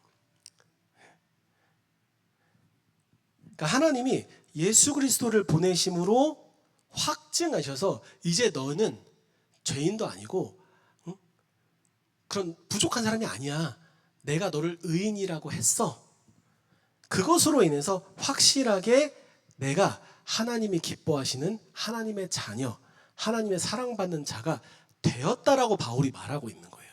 그러니까 하나님이 예수 그리스도를 보내심으로 확증하셔서 이제 너는 죄인도 아니고 그런 부족한 사람이 아니야. 내가 너를 의인이라고 했어. 그것으로 인해서 확실하게 내가 하나님이 기뻐하시는 하나님의 자녀, 하나님의 사랑받는 자가 되었다라고 바울이 말하고 있는 거예요.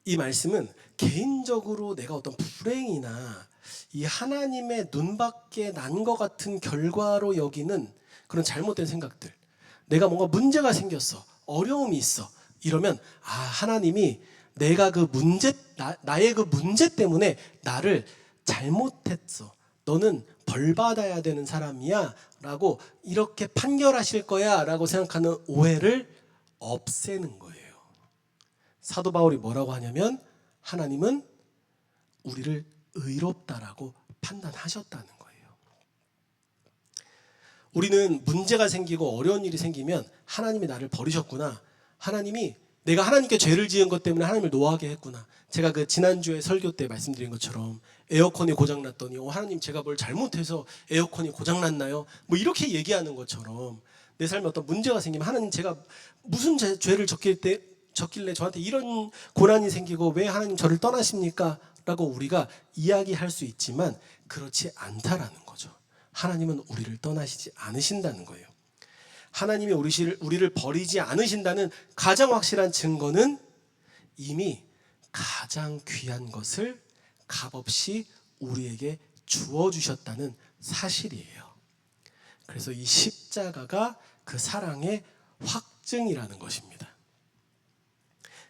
이 말씀은 개인적으로 내가 어떤 불행이나 이 하나님의 눈밖에 난 것 같은 결과로 여기는 그런 잘못된 생각들, 내가 뭔가 문제가 생겼어, 어려움이 있어, 이러면 하나님이 내가 그 문제, 나의 그 문제 때문에 나를 잘못했어, 너는 벌 받아야 되는 사람이야 라고 이렇게 판결하실 거야 라고 생각하는 오해를 없애는 거예요. 사도 바울이 뭐라고 하냐면 하나님은 우리를 의롭다라고 판단하셨다는 거예요. 우리는 문제가 생기고 어려운 일이 생기면 하나님이 나를 버리셨구나, 하나님이 내가 하나님께 죄를 지은 것 때문에 하나님을 노하게 했구나. 제가 그 지난주에 설교 때 말씀드린 것처럼 에어컨이 고장났더니 하나님 제가 뭘 잘못해서 에어컨이 고장났나요? 뭐 이렇게 얘기하는 것처럼 내 삶에 어떤 문제가 생기면 하나님 제가 무슨 죄를 졌길래 저한테 이런 고난이 생기고 왜 하나님 저를 떠나십니까? 라고 우리가 이야기할 수 있지만 그렇지 않다라는 거죠. 하나님은 우리를 떠나시지 않으신다는 거예요. 하나님이 우리를 버리지 않으신다는 가장 확실한 증거는 이미 가장 귀한 것을 값없이 우리에게 주어주셨다는 사실이에요. 그래서 이 십자가가 그 사랑의 확증이라는 것입니다.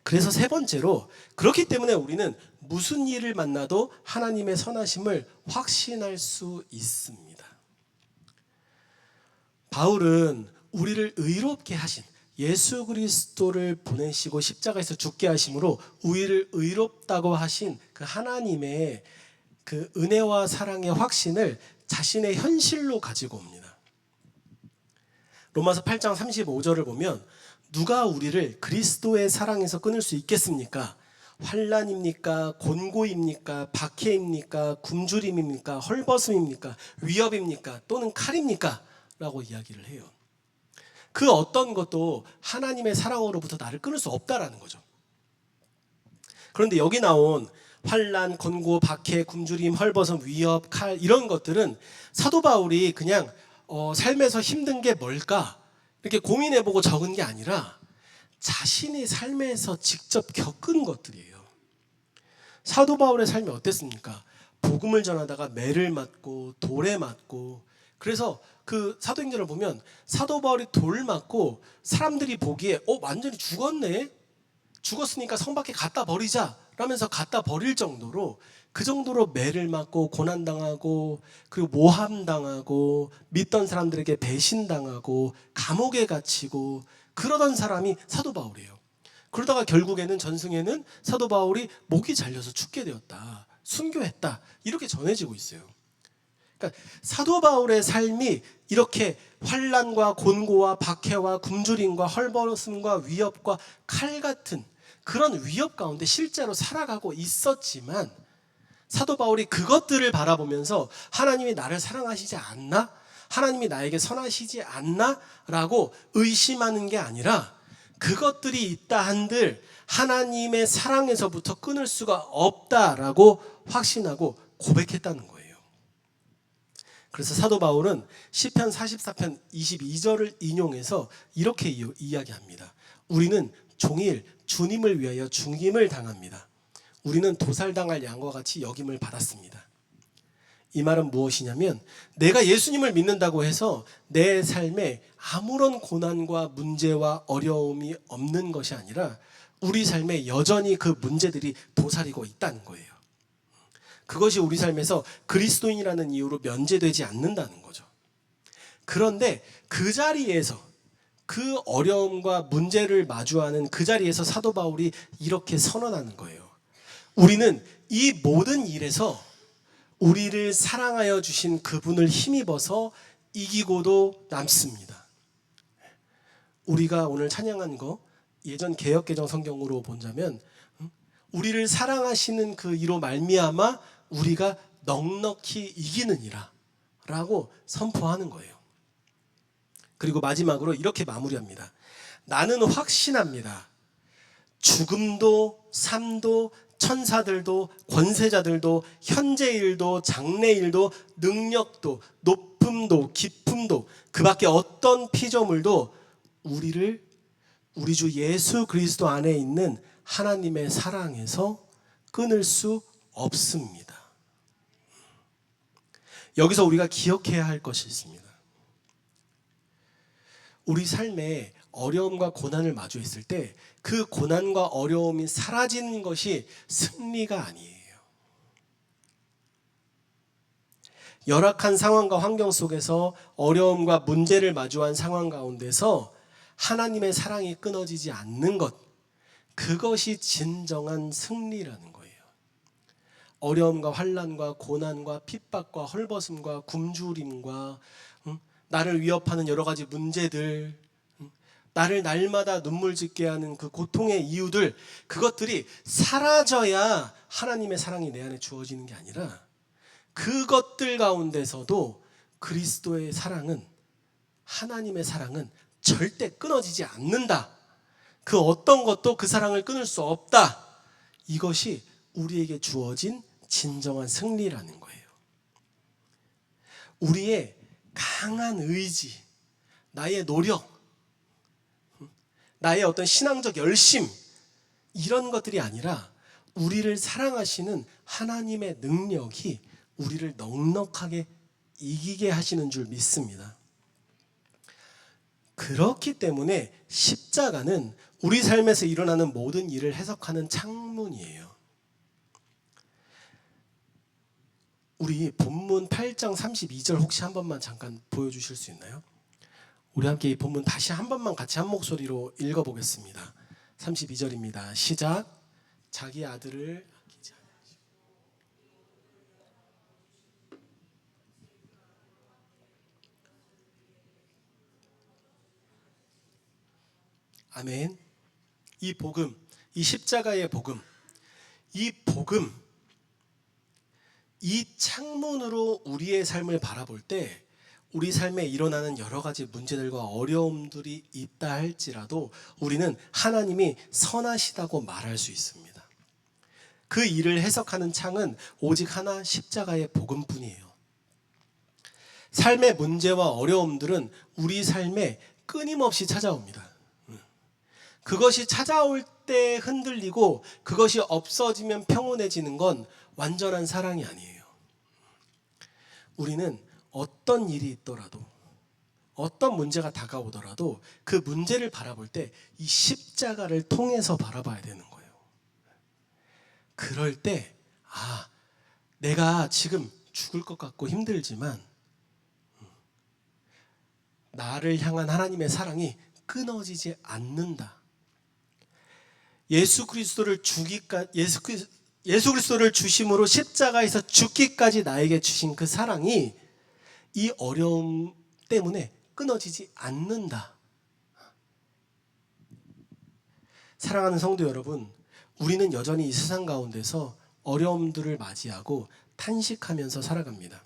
그래서 세 번째로, 그렇기 때문에 우리는 무슨 일을 만나도 하나님의 선하심을 확신할 수 있습니다. 바울은 우리를 의롭게 하신 예수 그리스도를 보내시고 십자가에서 죽게 하심으로 우리를 의롭다고 하신 그 하나님의 그 은혜와 사랑의 확신을 자신의 현실로 가지고 옵니다. 로마서 8장 35절을 보면 누가 우리를 그리스도의 사랑에서 끊을 수 있겠습니까? 환난입니까? 곤고입니까? 박해입니까? 굶주림입니까? 헐벗음입니까? 위협입니까? 또는 칼입니까? 라고 이야기를 해요. 그 어떤 것도 하나님의 사랑으로부터 나를 끊을 수 없다라는 거죠. 그런데 여기 나온 환난, 곤고, 박해, 굶주림, 헐벗음, 위협, 칼, 이런 것들은 사도 바울이 그냥 삶에서 힘든 게 뭘까 이렇게 고민해보고 적은 게 아니라 자신이 삶에서 직접 겪은 것들이에요. 사도 바울의 삶이 어땠습니까? 복음을 전하다가 매를 맞고 돌에 맞고, 그래서 그 사도행전을 보면 사도 바울이 돌 맞고 사람들이 보기에 완전히 죽었네, 죽었으니까 성 밖에 갖다 버리자 라면서 갖다 버릴 정도로, 그 정도로 매를 맞고 고난당하고 그리고 모함당하고 믿던 사람들에게 배신당하고 감옥에 갇히고 그러던 사람이 사도 바울이에요. 그러다가 결국에는 전승에는 사도 바울이 목이 잘려서 죽게 되었다, 순교했다, 이렇게 전해지고 있어요. 그러니까 사도 바울의 삶이 이렇게 환난과 곤고와 박해와 굶주림과 헐벗음과 위협과 칼 같은 그런 위협 가운데 실제로 살아가고 있었지만 사도 바울이 그것들을 바라보면서 하나님이 나를 사랑하시지 않나? 하나님이 나에게 선하시지 않나? 라고 의심하는 게 아니라 그것들이 있다 한들 하나님의 사랑에서부터 끊을 수가 없다라고 확신하고 고백했다는 거예요. 그래서 사도 바울은 시편 44편 22절을 인용해서 이렇게 이야기합니다. 우리는 종일 주님을 위하여 죽임을 당합니다. 우리는 도살당할 양과 같이 여김을 받았습니다. 이 말은 무엇이냐면 내가 예수님을 믿는다고 해서 내 삶에 아무런 고난과 문제와 어려움이 없는 것이 아니라 우리 삶에 여전히 그 문제들이 도사리고 있다는 거예요. 그것이 우리 삶에서 그리스도인이라는 이유로 면제되지 않는다는 거죠. 그런데 그 자리에서 그 어려움과 문제를 마주하는 그 자리에서 사도 바울이 이렇게 선언하는 거예요. 우리는 이 모든 일에서 우리를 사랑하여 주신 그분을 힘입어서 이기고도 남습니다. 우리가 오늘 찬양한 거 예전 개역개정 성경으로 본다면 우리를 사랑하시는 그 이로 말미암아 우리가 넉넉히 이기느니라 라고 선포하는 거예요. 그리고 마지막으로 이렇게 마무리합니다. 나는 확신합니다. 죽음도 삶도 천사들도 권세자들도 현재일도 장래일도 능력도 높음도 깊음도 그 밖에 어떤 피조물도 우리 주 예수 그리스도 안에 있는 하나님의 사랑에서 끊을 수 없습니다. 여기서 우리가 기억해야 할 것이 있습니다. 우리 삶에 어려움과 고난을 마주했을 때 그 고난과 어려움이 사라지는 것이 승리가 아니에요. 열악한 상황과 환경 속에서 어려움과 문제를 마주한 상황 가운데서 하나님의 사랑이 끊어지지 않는 것, 그것이 진정한 승리라는 거예요. 어려움과 환난과 고난과 핍박과 헐벗음과 굶주림과 나를 위협하는 여러 가지 문제들, 나를 날마다 눈물 짓게 하는 그 고통의 이유들, 그것들이 사라져야 하나님의 사랑이 내 안에 주어지는 게 아니라 그것들 가운데서도 그리스도의 사랑은, 하나님의 사랑은 절대 끊어지지 않는다. 그 어떤 것도 그 사랑을 끊을 수 없다. 이것이 우리에게 주어진 진정한 승리라는 거예요. 우리의 강한 의지, 나의 노력, 나의 어떤 신앙적 열심, 이런 것들이 아니라 우리를 사랑하시는 하나님의 능력이 우리를 넉넉하게 이기게 하시는 줄 믿습니다. 그렇기 때문에 십자가는 우리 삶에서 일어나는 모든 일을 해석하는 창문이에요. 우리 본문 8장 32절 혹시 한 번만 잠깐 보여주실 수 있나요? 우리 함께 이 본문 다시 한 번만 같이 한 목소리로 읽어보겠습니다. 32절입니다. 시작. 자기 아들을 아끼지 않으시고. 아멘. 이 복음, 이 십자가의 복음, 이 복음, 이 창문으로 우리의 삶을 바라볼 때 우리 삶에 일어나는 여러 가지 문제들과 어려움들이 있다 할지라도 우리는 하나님이 선하시다고 말할 수 있습니다. 그 일을 해석하는 창은 오직 하나, 십자가의 복음뿐이에요. 삶의 문제와 어려움들은 우리 삶에 끊임없이 찾아옵니다. 그것이 찾아올 때 흔들리고 그것이 없어지면 평온해지는 건 완전한 사랑이 아니에요. 우리는 어떤 일이 있더라도, 어떤 문제가 다가오더라도 그 문제를 바라볼 때 이 십자가를 통해서 바라봐야 되는 거예요. 그럴 때 내가 지금 죽을 것 같고 힘들지만 나를 향한 하나님의 사랑이 끊어지지 않는다. 예수 그리스도를 주심으로 십자가에서 죽기까지 나에게 주신 그 사랑이 이 어려움 때문에 끊어지지 않는다. 사랑하는 성도 여러분, 우리는 여전히 이 세상 가운데서 어려움들을 맞이하고 탄식하면서 살아갑니다.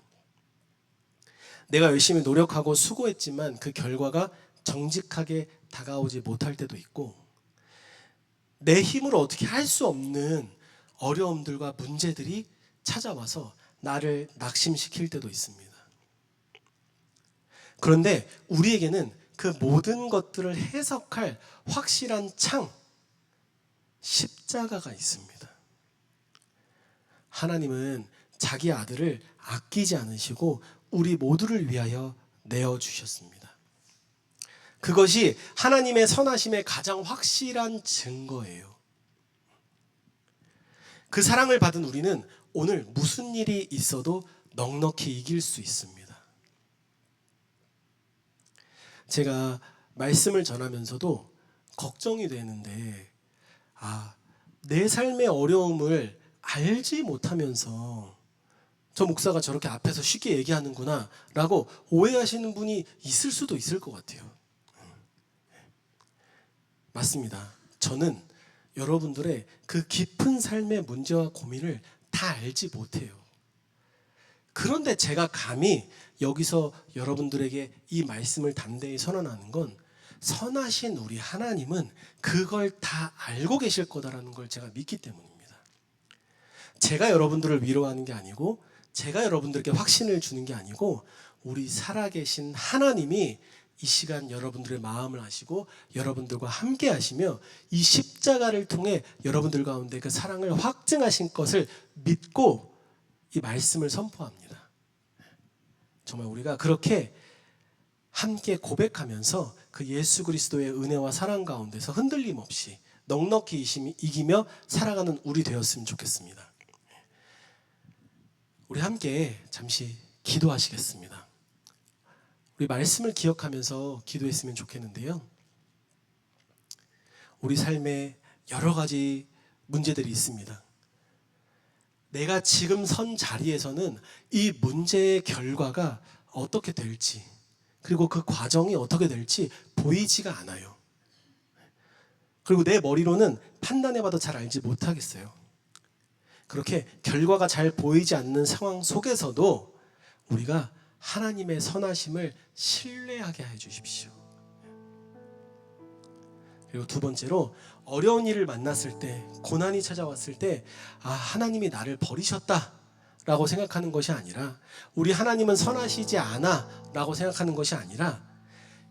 내가 열심히 노력하고 수고했지만 그 결과가 정직하게 다가오지 못할 때도 있고, 내 힘으로 어떻게 할 수 없는 어려움들과 문제들이 찾아와서 나를 낙심시킬 때도 있습니다. 그런데 우리에게는 그 모든 것들을 해석할 확실한 창, 십자가가 있습니다. 하나님은 자기 아들을 아끼지 않으시고 우리 모두를 위하여 내어주셨습니다. 그것이 하나님의 선하심의 가장 확실한 증거예요. 그 사랑을 받은 우리는 오늘 무슨 일이 있어도 넉넉히 이길 수 있습니다. 제가 말씀을 전하면서도 걱정이 되는데, 내 삶의 어려움을 알지 못하면서 저 목사가 저렇게 앞에서 쉽게 얘기하는구나 라고 오해하시는 분이 있을 수도 있을 것 같아요. 맞습니다. 저는 여러분들의 그 깊은 삶의 문제와 고민을 다 알지 못해요. 그런데 제가 감히 여기서 여러분들에게 이 말씀을 담대히 선언하는 건, 선하신 우리 하나님은 그걸 다 알고 계실 거다라는 걸 제가 믿기 때문입니다. 제가 여러분들을 위로하는 게 아니고, 제가 여러분들께 확신을 주는 게 아니고, 우리 살아계신 하나님이 이 시간 여러분들의 마음을 아시고 여러분들과 함께 하시며 이 십자가를 통해 여러분들 가운데 그 사랑을 확증하신 것을 믿고 이 말씀을 선포합니다. 정말 우리가 그렇게 함께 고백하면서 그 예수 그리스도의 은혜와 사랑 가운데서 흔들림 없이 넉넉히 이기며 살아가는 우리 되었으면 좋겠습니다. 우리 함께 잠시 기도하시겠습니다. 우리 말씀을 기억하면서 기도했으면 좋겠는데요. 우리 삶에 여러 가지 문제들이 있습니다. 내가 지금 선 자리에서는 이 문제의 결과가 어떻게 될지, 그리고 그 과정이 어떻게 될지 보이지가 않아요. 그리고 내 머리로는 판단해봐도 잘 알지 못하겠어요. 그렇게 결과가 잘 보이지 않는 상황 속에서도 우리가 하나님의 선하심을 신뢰하게 해주십시오. 그리고 두 번째로, 어려운 일을 만났을 때, 고난이 찾아왔을 때 하나님이 나를 버리셨다 라고 생각하는 것이 아니라, 우리 하나님은 선하시지 않아 라고 생각하는 것이 아니라,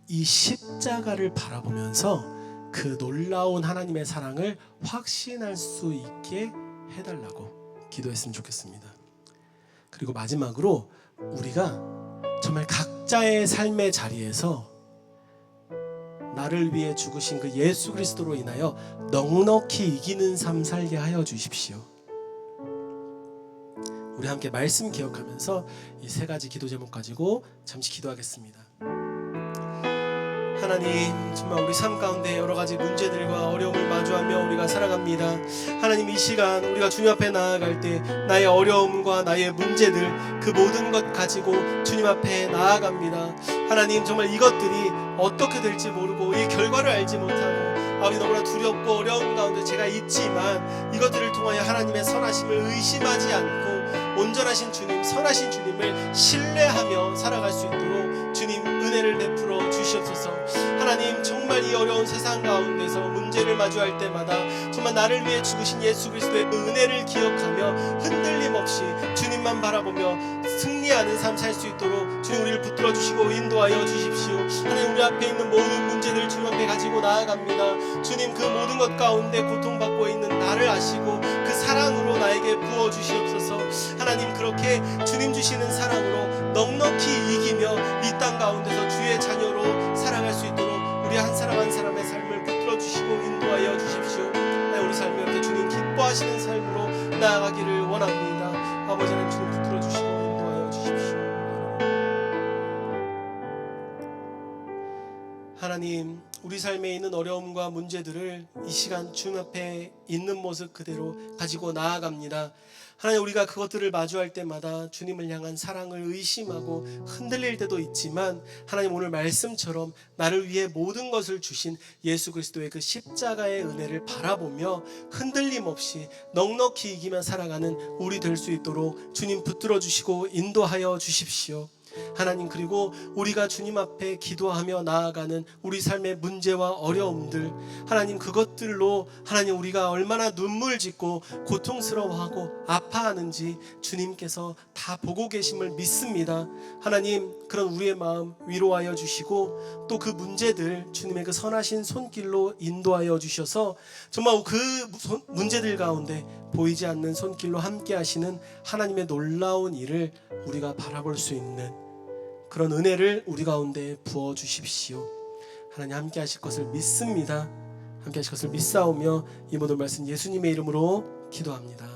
이 십자가를 바라보면서 그 놀라운 하나님의 사랑을 확신할 수 있게 해달라고 기도했으면 좋겠습니다. 그리고 마지막으로, 우리가 정말 각자의 삶의 자리에서 나를 위해 죽으신 그 예수 그리스도로 인하여 넉넉히 이기는 삶 살게 하여 주십시오. 우리 함께 말씀 기억하면서 이 세 가지 기도 제목 가지고 잠시 기도하겠습니다. 하나님, 정말 우리 삶 가운데 여러 가지 문제들과 어려움을 마주하며 우리가 살아갑니다. 하나님, 이 시간 우리가 주님 앞에 나아갈 때 나의 어려움과 나의 문제들, 그 모든 것 가지고 주님 앞에 나아갑니다. 하나님, 정말 이것들이 어떻게 될지 모르고 이 결과를 알지 못하고 너무나 두렵고 어려운 가운데 제가 있지만, 이것들을 통하여 하나님의 선하심을 의심하지 않고 온전하신 주님, 선하신 주님을 신뢰하며 살아갈 수 있도록 주님 은혜를 베풀어 주시옵소서. 하나님, 정말 이 어려운 세상 가운데서 문제를 마주할 때마다 정말 나를 위해 죽으신 예수 그리스도의 은혜를 기억하며 흔들림 없이 주님만 바라보며 승리하는 삶 살 수 있도록 주님 우리를 붙들어 주시고 인도하여 주십시오. 하나님, 우리 앞에 있는 모든 문제들 주님 앞에 가지고 나아갑니다. 주님, 그 모든 것 가운데 고통받고 있는 나를 아시고 그 사랑으로 나에게 부어 주시옵소서. 하나님, 그렇게 주님 주시는 사랑으로 넉넉히 이기며 이 땅 가운데서 주의 자녀로 살아갈 수 있도록 우리 한 사람 한 사람의 삶을 붙들어 주시고 인도하여 주십시오. 하나님, 우리 삶을 이렇게 주님 기뻐하시는 삶으로 나아가기를 원합니다. 아버지 하나님, 주님 붙들어 주시고 인도하여 주십시오. 하나님, 우리 삶에 있는 어려움과 문제들을 이 시간 주님 앞에 있는 모습 그대로 가지고 나아갑니다. 하나님, 우리가 그것들을 마주할 때마다 주님을 향한 사랑을 의심하고 흔들릴 때도 있지만, 하나님, 오늘 말씀처럼 나를 위해 모든 것을 주신 예수 그리스도의 그 십자가의 은혜를 바라보며 흔들림 없이 넉넉히 이기며 살아가는 우리 될 수 있도록 주님 붙들어 주시고 인도하여 주십시오. 하나님, 그리고 우리가 주님 앞에 기도하며 나아가는 우리 삶의 문제와 어려움들, 하나님, 그것들로 하나님 우리가 얼마나 눈물 짓고 고통스러워하고 아파하는지 주님께서 다 보고 계심을 믿습니다. 하나님, 그런 우리의 마음 위로하여 주시고 또 그 문제들 주님의 그 선하신 손길로 인도하여 주셔서 정말 그 문제들 가운데 보이지 않는 손길로 함께 하시는 하나님의 놀라운 일을 우리가 바라볼 수 있는 그런 은혜를 우리 가운데 부어 주십시오. 하나님, 함께 하실 것을 믿습니다. 함께 하실 것을 믿사오며 이 모든 말씀 예수님의 이름으로 기도합니다.